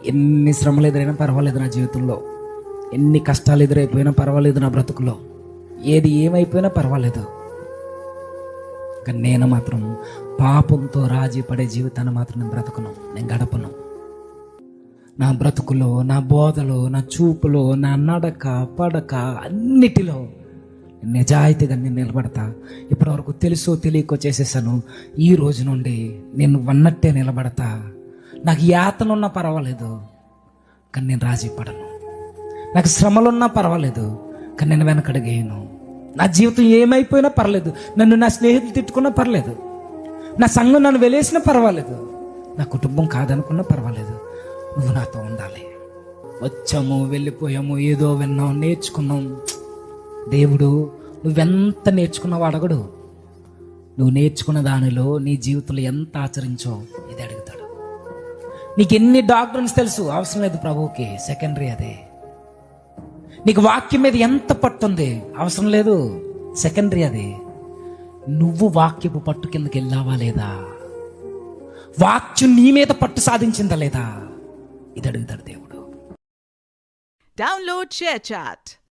ఎన్ని శ్రమలు ఎదురైనా పర్వాలేదు నా జీవితంలో, ఎన్ని కష్టాలు ఎదురైపోయినా పర్వాలేదు నా బ్రతుకులో, ఏది ఏమైపోయినా పర్వాలేదు, కానీ నేను మాత్రం పాపంతో రాజీ పడే జీవితాన్ని మాత్రం నేను బ్రతుకును, నేను గడపను. నా బ్రతుకులో, నా బోధలో, నా చూపులో, నా నడక పడక అన్నిటిలో నిజాయితీగా నేను నిలబడతా. ఇప్పటివరకు తెలుసో తెలియకో చేసేసాను, ఈ రోజు నుండి నేను వన్నట్టే నిలబడతా. నాకు యాతనున్నా పర్వాలేదు, కానీ నేను రాజీ పడను. నాకు శ్రమలున్నా పర్వాలేదు, కానీ నేను వెనకడుగేయను. నా జీవితం ఏమైపోయినా పర్లేదు, నన్ను నా స్నేహితులు తిట్టుకున్నా పర్లేదు, నా సంఘం నన్ను వెలేసినా పర్వాలేదు, నా కుటుంబం కాదనుకున్నా పర్వాలేదు, నువ్వు నాతో ఉండాలి. వచ్చాము, వెళ్ళిపోయాము, ఏదో విన్నాం, నేర్చుకున్నాం. దేవుడు నువ్వెంత నేర్చుకున్నావు అడగడు, నువ్వు నేర్చుకున్న దానిలో నీ జీవితంలో ఎంత ఆచరించో ఇది అడుగుతాడు. నీకు ఎన్ని డాక్టర్స్ తెలుసు అవసరం లేదు ప్రభువుకి, సెకండరీ అదే. నీకు వాక్యం మీద ఎంత పట్టుంది అవసరం లేదు, సెకండరీ అదే. నువ్వు వాక్యపు పట్టు కిందకి వెళ్ళావా లేదా, వాక్యం నీ మీద పట్టు సాధించిందా లేదా, ఇది అడుగుతాడు దేవుడు. Download ShareChat.